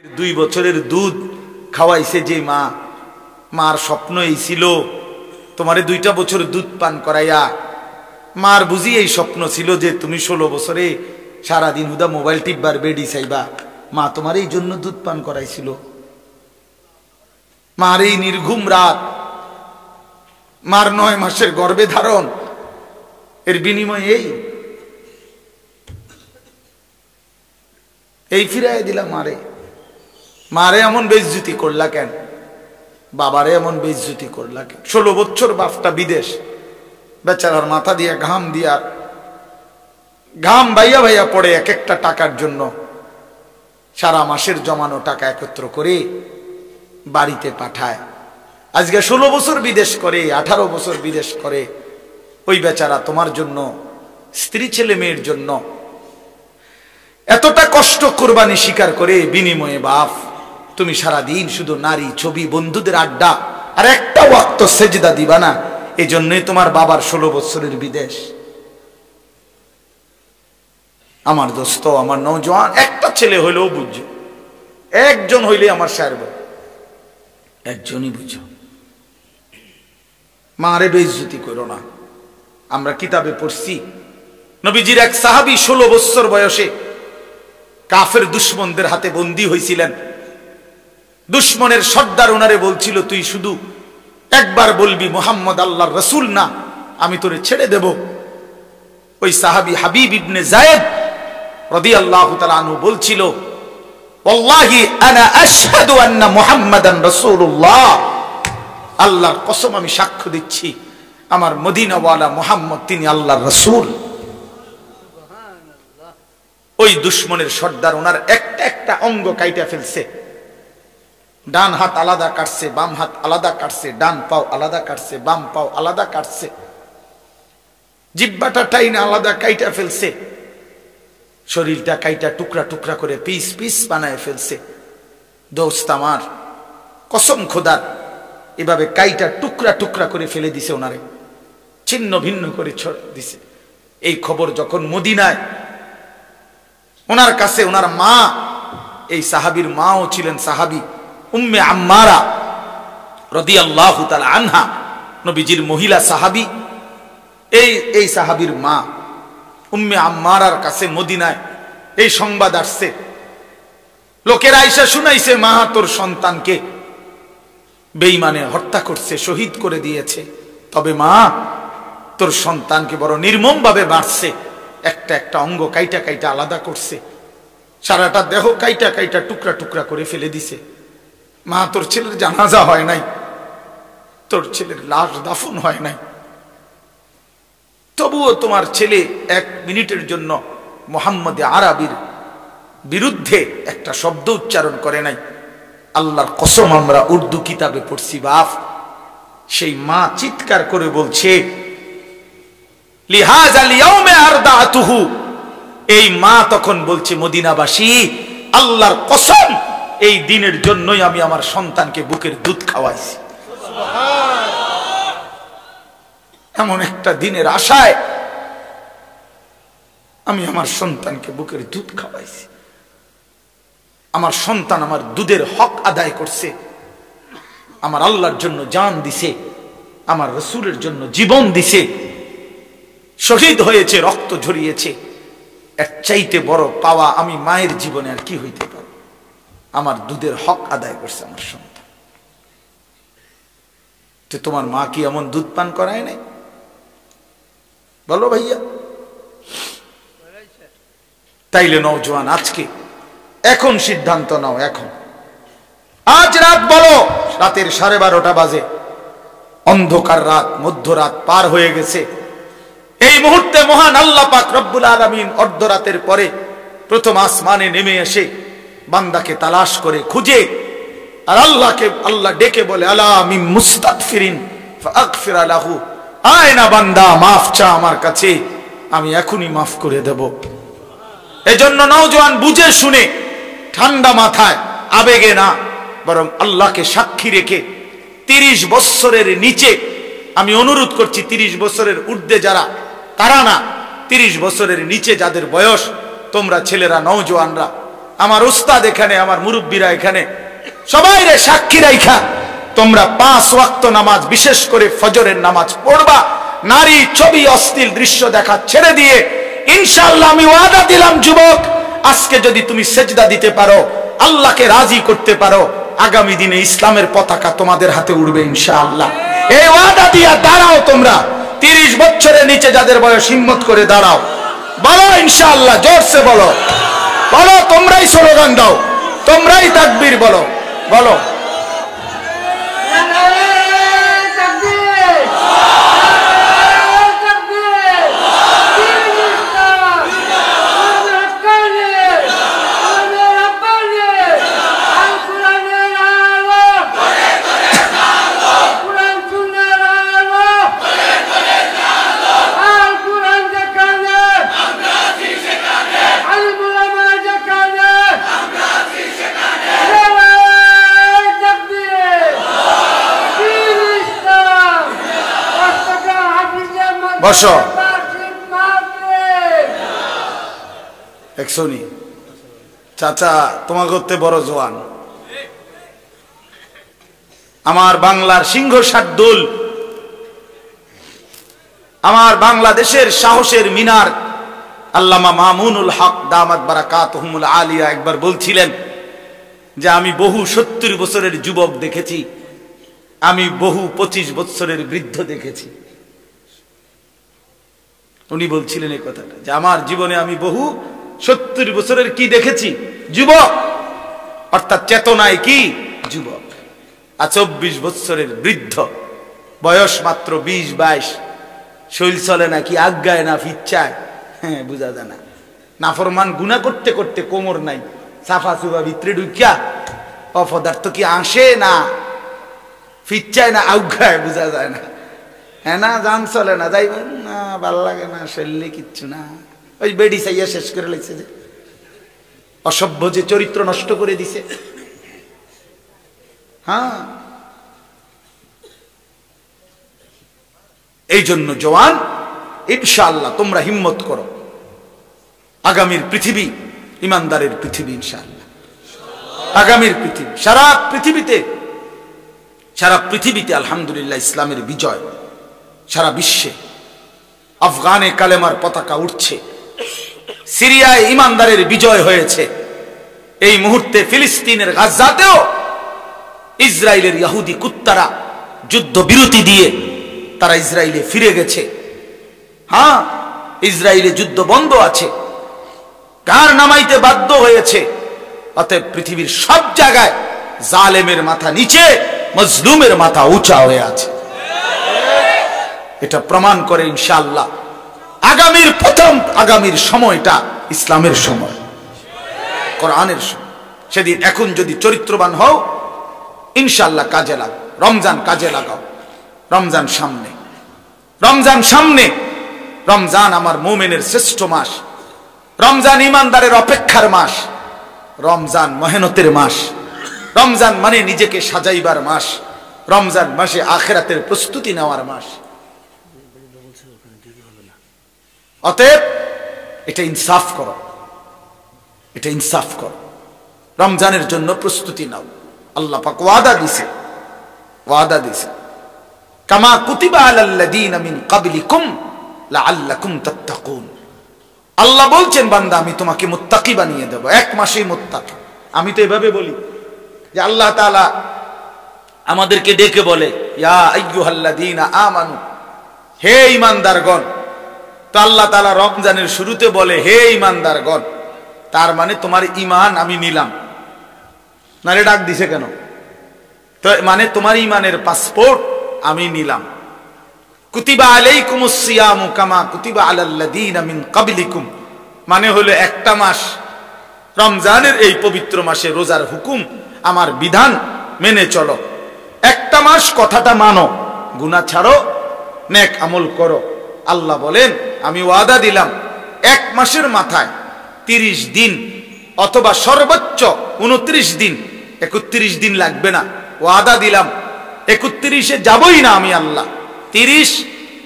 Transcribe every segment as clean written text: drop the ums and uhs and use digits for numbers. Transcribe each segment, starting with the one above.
2 বছরের দুধ খাওয়াইছে যে মা, মার স্বপ্ন এই ছিল তোমারে 2টা বছর দুধ পান করাইয়া। মার বুঝি এই স্বপ্ন ছিল যে তুমি 16 বছরে সারাদিন হুদা মোবাইল টিপবার বেডি চাইবা। মা তোমার এই জন্য দুধ পান করাইছিল। মার এই নির্ঘুম রাত, মার 9 মাসের গর্ভে ধারণ, এর বিনিময়ে এই ফিরাই দিলাম মারে। মারে এমন বেইজ্জতি করলা কেন? বাবারে এমন বেইজ্জতি করলা কেন? 16 বছর বাপটা বিদেশ, বেচারার মাথা দিয়ে ঘাম দিয়া ঘাম ভাইয়া ভাইয়া পড়ে এক একটা টাকার জন্য। সারা মাসের জমানো টাকা একত্র করে বাড়িতে পাঠায়। আজকে 16 বছর বিদেশ করে, 18 বছর বিদেশ করে। ওই বেচারা তোমার জন্য, স্ত্রী ছেলে মেয়ের জন্য এতটা কষ্ট কোরবানি স্বীকার করে, বিনিময়ে বাপ তুমি সারাদিন শুধু নারী ছবি, বন্ধুদের আড্ডা, আর একটা ওয়াক্ত সেজদা দিবা না। এই জন্যই তোমার বাবার 16 বছরের বিদেশ। আমার দোস্ত, আমার নওজোয়ান, একটা ছেলে হইলেও বুঝছো, একজন হইলে আমার সারব, একজনই বুঝো। মারে বেইজ্জতি করো না। আমরা কিতাবে পড়ছি নবীজির এক সাহাবী 16 বছর বয়সে কাফের দুশমনদের হাতে বন্দী হয়েছিলেন। দুশমনের সর্দার ওনারে বলছিল, তুই শুধু একবার বলবি মুহাম্মদ আল্লাহর রাসূল না, আমি তোরে ছেড়ে দেব। ওই সাহাবী হাবিব ইবনে যায়েদ রাদিয়াল্লাহু তাআলা আনহু বলছিল, ওয়াল্লাহি আনা আশহাদু আন্না মুহাম্মাদান রাসূলুল্লাহ, আল্লাহর কসম আমি সাক্ষ্য দিচ্ছি আমার মদিনাওয়ালা মুহাম্মদ তিনি আল্লাহর রাসূল। ওই দুশমনের সর্দার ওনার একটা একটা অঙ্গ কাইটা ফেলছে। ডান হাত আলাদা কাটছে, বাম হাত আলাদা কাটছে, ডান পাও আলাদা কাটছে, বাম পাও আলাদা কাটছে, জিহ্বাটা টাইনা আলাদা কাইটা ফেলছে, শরীরটা কাইটা টুকরা টুকরা করে পিস পিস বানায় ফেলছে। দোস্ত আমার, কসম খোদার, এভাবে কাইটা টুকরা টুকরা করে ফেলে দিছে, ওনারে ছিন্ন ভিন্ন করে দিছে। এই খবর যখন মদিনায় ওনার কাছে, ওনার মা, এই সাহাবীর মাও ছিলেন সাহাবী উম্মে আম্মারা রাদিয়াল্লাহু তাআলা আনহা, নবীজির মহিলা সাহাবী। এই সাহাবীর মা উম্মে আম্মারার কাছে মদিনায় এই সংবাদ আসছে। লোকেরা আইসা শুনাইছে, মা তোর সন্তানকে বেঈমানে হত্যা করছে, শহীদ করে দিয়েছে। তবে মা তোর সন্তানকে বড় নির্মম ভাবে মারছে, একটা একটা অঙ্গ কাইটা কাইটা আলাদা করছে, সারাটা দেহ কাইটা কাইটা টুকরা টুকরা করে ফেলে দিছে। মা তোর ছেলের জানাজা হয় নাই, তোর ছেলের লাশ দাফন হয় নাই, তবুও তোমার ছেলে 1 মিনিটের জন্য মুহাম্মদ আরবির বিরুদ্ধে একটা শব্দ উচ্চারণ করে নাই। আল্লাহর কসম আমরা উর্দু কিতাবে পড়ছি বাপ, সেই মা চিৎকার করে বলছে, লিহাযাল ইয়াউমে আরদাতুহু, এই মা তখন বলছে, মদিনাবাসী আল্লাহর কসম এই দিনের জন্যই আমি আমার সন্তানকে বুকের দুধ খাওয়াইছি। এমন একটা দিনের আশায় আমি আমার সন্তানকে বুকের দুধ খাওয়াইছি। আমার সন্তান আমার দুধের হক আদায় করছে, আমার আল্লাহর জন্য জান দিছে, আমার রাসূলের জন্য জীবন দিছে, শহীদ হয়েছে, রক্ত ঝরিয়েছে। এর চাইতে বড় পাওয়া আমি মায়ের জীবনে আর কি হইতে পারে? আমার দুধের হক আদায় করছে আমার সন্তান। তো তোমার মা কি এমন দুধ পান করায় নাই? বলো ভাইয়া। তাইলে নওজোয়ান, আজকে এখন সিদ্ধান্ত নাও, এখন আজ রাত, বলো রাতের 12:30 বাজে, অন্ধকার রাত, মধ্যরাত পার হয়ে গেছে। এই মুহূর্তে মহান আল্লাহ পাক রব্বুল আলামিন অর্ধরাতের পরে প্রথম আসমানে নেমে এসে বান্দাকে তালাশ করে খুঁজে, আর আল্লাহ ডেকে বলে, আলা মিন মুস্তাগফিরিন ফাগফির লাহু, আয় না বান্দা, মাফ চা আমার কাছে, আমি এখনই মাফ করে দেব। এজন্য নওজোয়ান বুঝে শুনে ঠান্ডা মাথায়, আবেগে না, বরং আল্লাহকে সাক্ষী রেখে 30 বছরের নিচে, আমি অনুরোধ করছি 30 বছরের ঊর্ধ্বে যারা, তারা না, 30 বছরের নিচে যাদের বয়স, তোমরা ছেলেরা, নওজোয়ানরা, আমার উস্তাদ এখানে, আমার মুরব্বীরা এখানে, সবাই রে সাক্ষী রাইখা তোমরা 5 ওয়াক্ত নামাজ, বিশেষ করে ফজরের নামাজ পড়বা। নারী, ছবি, অশ্লীল দৃশ্য দেখা ছেড়ে দিয়ে ইনশাআল্লাহ আমি ওয়াদা দিলাম যুবক, আজকে যদি তুমি সেজদা দিতে পারো, আল্লাহকে রাজি করতে পারো, আগামী দিনে ইসলামের পতাকা তোমাদের হাতে উড়বে ইনশাআল্লাহ। এই ওয়াদা দিয়া দাঁড়াও তোমরা। 30 বছরের নিচে যাদের বয়স, হিম্মত করে দাঁড়াও, বলো ইনশাআল্লাহ, জোরসে বলো, বলো, তোমরাই স্লোগান দাও, তোমরাই তাকবীর বলো, বলো। বসো। একশনি চাচা তোমার করতে বড় জোয়ান, আমার বাংলার সিংহ শার্দুল, আমার বাংলাদেশের সাহসের মিনার আল্লামা মামুনুল হক দামাত বারাকাতুহুমুল আলিয়া একবার বলছিলেন যে আমি বহু 70 বছরের যুবক দেখেছি, আমি বহু 25 বছরের বৃদ্ধ দেখেছি। উনি বলছিলেন এই কথাটা যে আমার জীবনে আমি বহু 70 বছরের কি দেখেছি, যুবক, অর্থাৎ চেতনায় কি যুবক, আর 24 বছরের বৃদ্ধ, বয়স মাত্র 20-22, শৈল চলে না, কি আজ্ঞায় না ফিচ্ছায়, হ্যাঁ বুঝা যায় না, নাফরমান গুনাহ করতে করতে কোমর নাই, সাফা সুবা ভিতরে ঢুকিয়া অপদার্থ কি আসে না, ফিচ্ছায় না আজ্ঞায়, বুঝা যায় না, হ্যাঁ না, জান চলে না, যাইবেন না, ভাল লাগে না, শরীরে কিচ্ছু না, ওই বেডি চাইয়া শেষ করে লাগছে, যে অসভ্য, যে চরিত্র নষ্ট করে দিছে। হ্যাঁ, এই জন্য জওয়ান, ইনশাআল্লাহ তোমরা হিম্মত করো, আগামীর পৃথিবী ইমানদারের পৃথিবী ইনশাআল্লাহ, আগামীর পৃথিবী, সারা পৃথিবীতে আলহামদুলিল্লাহ ইসলামের বিজয়, সারা বিশ্বে আফগানে কালেমার পতাকা উঠছে, সিরিয়ায় ইমানদারের বিজয় হয়েছে, এই মুহূর্তে ফিলিস্তিনের গাজাতেও ইসরায়েলের ইহুদি কুত্তারা যুদ্ধ বিরতি দিয়ে তারা ইসরায়েলে ফিরে গেছে। হ্যাঁ, ইসরায়েলে যুদ্ধ বন্ধ আছে, কার নামাইতে বাধ্য হয়েছে। অতএব পৃথিবীর সব জায়গায় জালেমের মাথা নিচে, মজলুমের মাথা উঁচা হয়ে আছে। এটা প্রমাণ করে ইনশাআল্লাহ আগামীর সময়টা ইসলামের সময়, কোরআনের সময়। সেদিন এখন যদি চরিত্রবান হও, ইনশাআল্লাহ কাজে লাগাও, রমজান কাজে লাগাও, রমজান সামনে, রমজান আমার মুমিনের শ্রেষ্ঠ মাস, রমজান ইমানদারের অপেক্ষার মাস, রমজান মেহনতের মাস, রমজান মানে নিজেকে সাজাইবার মাস, রমজান মাসে আখিরাতের প্রস্তুতি নেওয়ার মাস। অতএব এটা ইনসাফ করো, রমজানের জন্য প্রস্তুতি নাও। আল্লাহ পাক ওয়াদা দিছে, কামা কুতিবা আলাল্লাযীনা মিন ক্বাবলিকুম লাআল্লাকুম তাত্তাকুন। আল্লাহ বলছেন, বান্দা আমি তোমাকে মুত্তাকি বানিয়ে দেব, 1 মাসেই মুত্তাকি। আমি তো এভাবে বলি যে আল্লাহ তাআলা আমাদেরকে ডেকে বলে, ইয়া আইয়ুহাল্লাযীনা আমানু, হে ঈমানদারগণ। তো আল্লাহ তাআলা রমজানের শুরুতে বলে, হে ঈমানদারগণ, তার মানে তোমার ঈমান আমি নিলাম, নারে ডাক দিছে কেন? তো মানে তোমার ঈমানের পাসপোর্ট আমি নিলাম। কুতিবা আলাইকুমুস সিয়ামু কামা কুতিবা আলাল্লাযীনা মিন ক্বাবলিকুম, মানে হলো একটা মাস, রমজানের এই পবিত্র মাসে রোজার হুকুম, আমার বিধান মেনে চলো। একটা মাস কথাটা মানো, গুনাহ ছাড়ো, নেক আমল করো। আল্লাহ বলেন, আমি ওয়াদা দিলাম 1 মাসের মাথায় 30 দিন অথবা সর্বোচ্চ 29 দিন, 31 দিন লাগবে না, ওয়াদা দিলাম 31-এ যাবই না আমি আল্লাহ, 30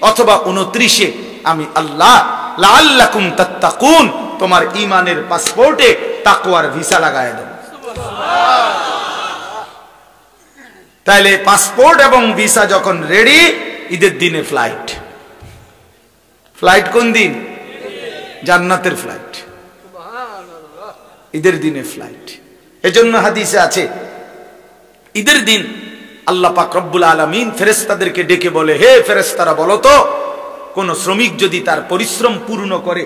অথবা 29-এ আমি আল্লাহ লাআল্লাকুম তাত্তাকুন, তোমার ঈমানের পাসপোর্টে তাকওয়ার ভিসা লাগায় দেব। তাইলে পাসপোর্ট এবং ভিসা যখন রেডি, ঈদের দিনে ফ্লাইট। ফ্লাইট কোন দিন? জান্নাতের ফ্লাইট, ঈদের দিনে ফ্লাইট। এজন্য হাদিসে আছে ঈদের দিন আল্লাহ পাক রব্বুল আলামিন ফেরেশতাদেরকে ডেকে বলে, হে ফেরেশতারা বলো তো, কোন শ্রমিক যদি তার পরিশ্রম পূর্ণ করে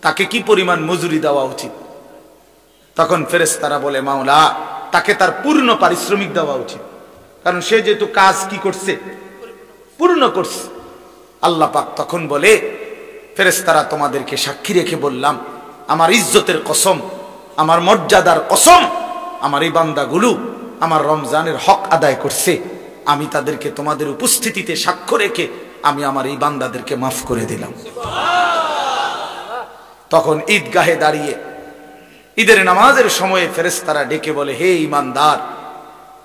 তাকে কি পরিমাণ মজুরি দেওয়া উচিত? তখন ফেরেশতারা বলে, মাওলা, তাকে তার পূর্ণ পারিশ্রমিক দেওয়া উচিত, কারণ সে যেহেতু কাজ কি করছে, পূর্ণ করছে। আল্লাহ পাক তখন বলে, ফেরেশতারা তোমাদেরকে সাক্ষী রেখে বললাম, আমার ইজ্জতের কসম, আমার মর্যাদার কসম, আমার এই বান্দাগুলো আমার রমজানের হক আদায় করছে, আমি তাদেরকে তোমাদের উপস্থিতিতে সাক্ষ্য রেখে আমি আমার এই বান্দাদেরকে মাফ করে দিলাম। তখন ঈদগাহে দাঁড়িয়ে ঈদের নামাজের সময়ে ফেরেশতারা ডেকে বলে, হে ঈমানদার,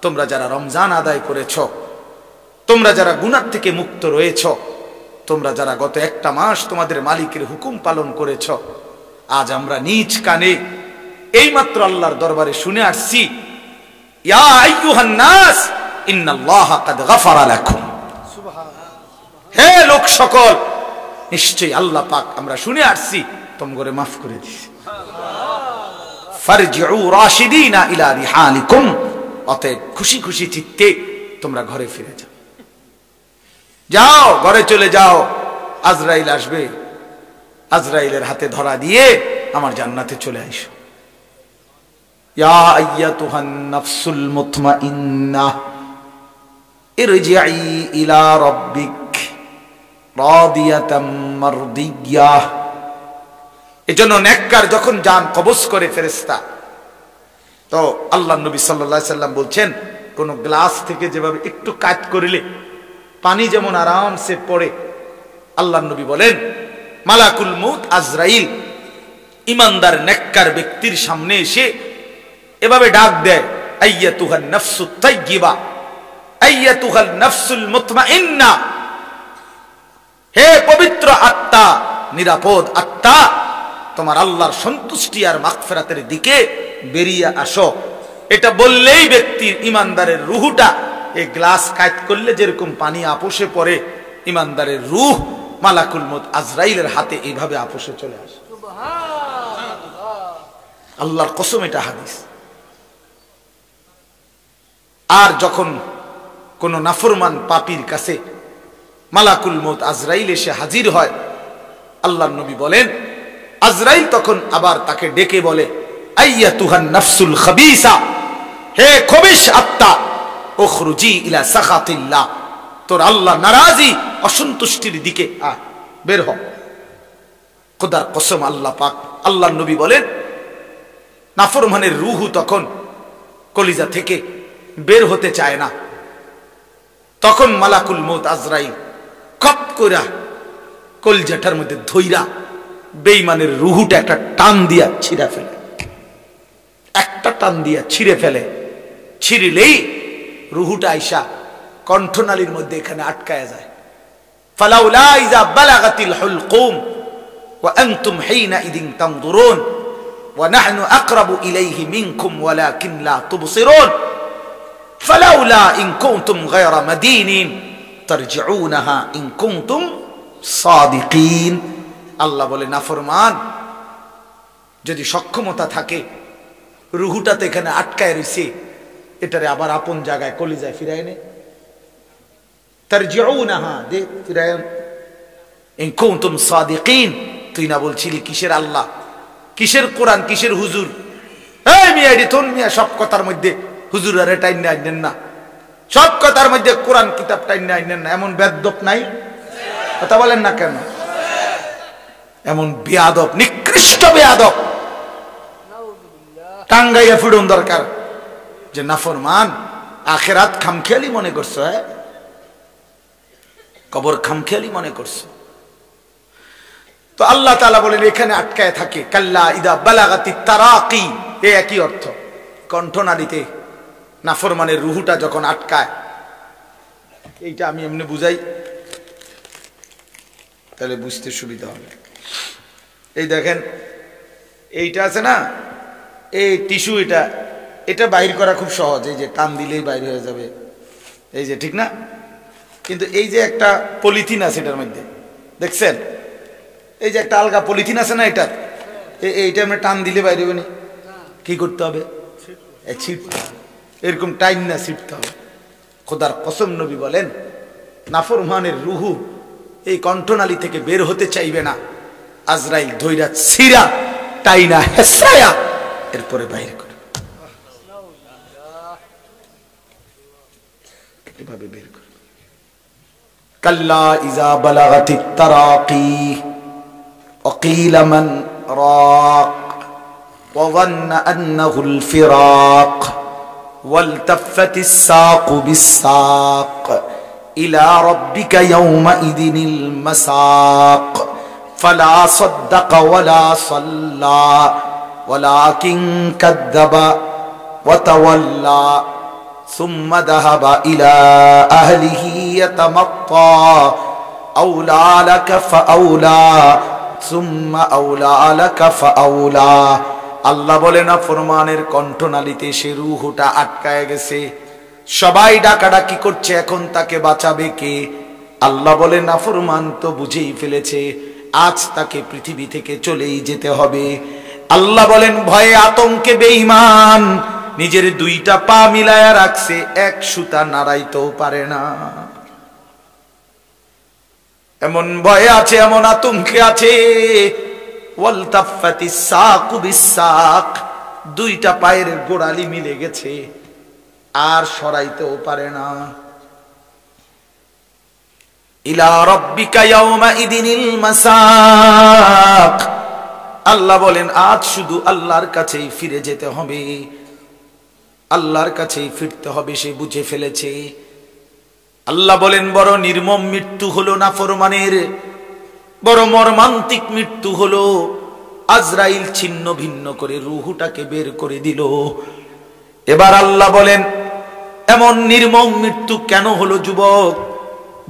তোমরা যারা রমজান আদায় করেছ, তোমরা যারা গুনাহ থেকে মুক্ত রয়েছ, তোমরা যারা গত একটা মাস তোমাদের মালিকের হুকুম পালন করেছ, আজ আমরা নিজ কানে এইমাত্র আল্লাহর দরবারে শুনে আসছি, ইয়া আইয়ুহান নাস ইন্নাল্লাহা কাদ গাফারা লাকুম। হে লোক সকল, নিশ্চয়ই আল্লাহ পাক আমরা শুনে আসছি তোমাকে মাফ করে দিয়েছে। ফারজিউ রাশিদিনা ইলা রিহালিকুম, অতএব খুশি খুশি চিত্তে তোমরা ঘরে ফিরে যাও। যাও, ঘরে চলে যাও, আজরাইল আসবে, আজরাইলের হাতে ধরা দিয়ে আমার জান্নাতে চলে আইসো। ইয়া আইয়াতুহান নাফসুল মুতমাইন্নাহ ইরজিই ইলা রাব্বিক রাদিয়াতাম মারদিয়াহ। এজন্য নেককার যখন জান কবজ করে ফেরেশতা, তো আল্লাহর নবী সাল্লাল্লাহু আলাইহি সাল্লাম বলছেন, কোন গ্লাস থেকে যেভাবে একটু কাট করিলে পানি যেমন আরামসে পড়ে, আল্লাহর নবী বলেন মালাকুল মউত আজরাইল ইমানদার নেককার ব্যক্তির সামনে এসে এভাবে ডাক দেয়, আইয়াতুহান নাফসুত তাইয়্যিবা আইয়াতুহাল নাফসুল মুতমাইন্না, হে পবিত্র আত্মা, নিরাপদ আত্মা, তোমার আল্লাহর সন্তুষ্টি আর মাগফিরাতের দিকে বেরিয়ে আসো। এটা বললেই ব্যক্তির ইমানদারের রুহটা, এই গ্লাস কাট করলে যেরকম পানি আপোষে পড়ে, ইমানদারের রূহ মালাকুল মউত আজরাইলের হাতে এইভাবে আপোষে চলে আসে। আল্লাহর কসম, এটা হাদিস। আর যখন কোন নাফরমান পাপীর কাছে মালাকুল মউত আজরাইল এসে হাজির হয়, আল্লাহর নবী বলেন, আজরাইল তখন আবার তাকে ডেকে বলে, আইয়াতুহান নাফসুল খাবিসা, হে খবিশ আত্মা, উখরুজি ইলা সাখাতিল্লাহ, তোর আল্লাহ নারাজি অসন্তুষ্টির দিকে বের হ। খোদার কসম, আল্লাহ পাক, আল্লাহর নবী বলেন, নাফরমানের রূহ তখন কলিজা থেকে বের হতে চায় না। তখন মালাকুল মউত আজরাইল কপ কইরা কলজাটার মধ্যে ধইরা বেঈমানের রূহটা একটা টান দিয়া ছিঁড়ে ফেলে, একটা টান দিয়া ছিঁড়ে ফেলে। ছিঁড়লেই রূহটা আইসা কণ্ঠনালীর মধ্যে এখানে আটকায়া যায়। ফালাউলা ইযা বালাগাতিল হুলকুম ওয়া আনতুম হিনা ইদিন তানজুরুন ওয়া নাহনু আকরাবু ইলাইহি মিনকুম ওয়ালাকিন লা তুবসিরুন ফালাউলা ইন কুনতুম গায়রা মাদিনিন তারজিউনাহা ইন কুনতুম সাদিকিন। আল্লাহ বলে, নাফরমান যদি সক্ষমতা থাকে, রুহুটা তো এখানে আটকায় রয়েছে, এটারে আবার আপন জায়গায় কলিজায় ফিরায় নে, তারজিউনাহা দে ফিরায়, ইন কুনতুম সাদিকিন। তুই না বলছিলি কিসের আল্লাহ, কিসের কোরআন, কিসের হুজুর? এই মিয়া, এডি তোর মিয়া সব কথার মধ্যে হুজুর আরে টাইন আইনেন না, সব কথার মধ্যে কোরআন কিতাব টাইন আইনেন না, এমন বেয়াদব নাই? কথা বলেন না কেন? এমন বেয়াদব, নিকৃষ্ট বেয়াদব টাঙ্গাইয়া ফিরুন দরকার, যে নাফরমান আখিরাত খামখেয়ালি মনে করছো, হ্যাঁ, কবর খামখেয়ালি মনে করছো। তো আল্লাহ তাআলা বলেন এখানে আটকায় থাকে, কাল্লা ইদা বালাগাতি তারাকি, এই একই অর্থ। কণ্ঠনালীতে নাফরমানের রুহুটা যখন আটকায়, এইটা আমি এমনি বুঝাই তাহলে বুঝতে সুবিধা হবে। এই দেখেন, এইটা আছে না, এই টিস্যু, এটা এটা বাইর করা খুব সহজ, এই যে টান দিলেই বাইর হয়ে যাবে, এই যে, ঠিক না? কিন্তু এই যে একটা পলিথিন আছে এটার মধ্যে, দেখছেন? এই যে একটা আলগা পলিথিন আছে না, এটা এইটা আমরা টান দিলে বাইরে হবে না, কি করতে হবে? ছিটতে, এরকম টাইম না ছিটতে হবে। খোদার কসম নবী বলেন, নাফরমানের রুহু এই কণ্ঠনালী থেকে বের হতে চাইবে না, আজরাইল ধইরা ছিরা টাইনা হেসায়া এরপরে বাইরে করে, এভাবে বের করে। কাল্লা ইজা বালাগাতিত তারাকি وقيل من راق وظن أنه الفراق والتفت الساق بالساق إلى ربك يومئذ المساق فلا صدق ولا صلى ولكن كذب وتولى ثم ذهب إلى أهله يتمطى أولى لك فأولى সুম্মা আউলা আলাকা ফাআউলা। আল্লাহ বলে না ফরমানের কণ্ঠনালীতে সে রূহটা আটকায় গেছে, সবাই ডাকাডাকি করছে, এখন তাকে বাঁচাবে কে? আল্লাহ বলে না ফরমান তো বুঝেই ফেলেছে, আজ তাকে পৃথিবী থেকে চলেই যেতে হবে। আল্লাহ বলেন ভয়ে আতঙ্কে বেঈমান নিজের দুইটা পা মিলায়া রাখছে, এক সুতা নাড়াইতেও পারে না, এমন ভয়ে আছে, এমন আতঙ্কে আছে। ওয়ালতাফাতিস সাকু বিসাক, দুইটা পায়ের গোড়ালি মিলে গেছে, আর সরাইতেও পারে না। ইলা রাব্বিকা ইয়াউমাইদিনিল মাসাক, আল্লাহ বলেন আজ শুধু আল্লাহর কাছেই ফিরে যেতে হবে, আল্লাহর কাছেই ফিরতে হবে, সে বুঝে ফেলেছে। আল্লাহ বলেন বড় নির্মম মৃত্যু হলো নাফরমানের, বড় মর্মান্তিক মৃত্যু হলো। আজরাইল ছিন্ন ভিন্ন করে রূহটাকে বের করে দিল। এবার আল্লাহ বলেন এমন নির্মম মৃত্যু কেন হলো যুবক?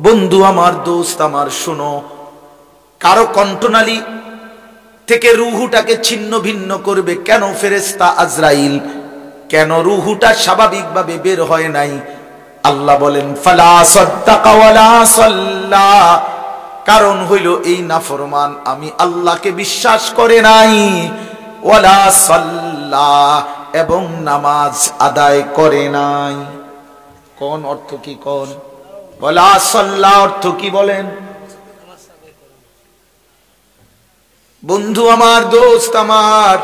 বন্ধু আমার, দোস্ত আমার, শোনো, কারো কণ্ঠনালী থেকে রূহটাকে ছিন্ন ভিন্ন করবে কেন ফেরেশতা আজরাইল? কেন রূহটা স্বাভাবিকভাবে বের হয় নাই? আল্লাহ বলেন ফালা সাদ্দাকা ওয়ালা সাল্লা, কারণ হইল এই নাফরমান আমি আল্লাহকে বিশ্বাস করে নাই, ওয়ালা সাল্লা, এবং নামাজ আদায় করে নাই। কোন অর্থ কি? কোন ওয়ালা সাল্লা অর্থ কি বলেন? বন্ধু আমার, দোস্ত আমার,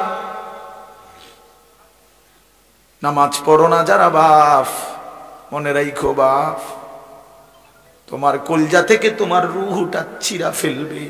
নামাজ পড়ো না যারা বাপ, মনে রাখো বাপ, তোমার কলজা থেকে তোমার রূহটা ছিঁড়া ফেলবে।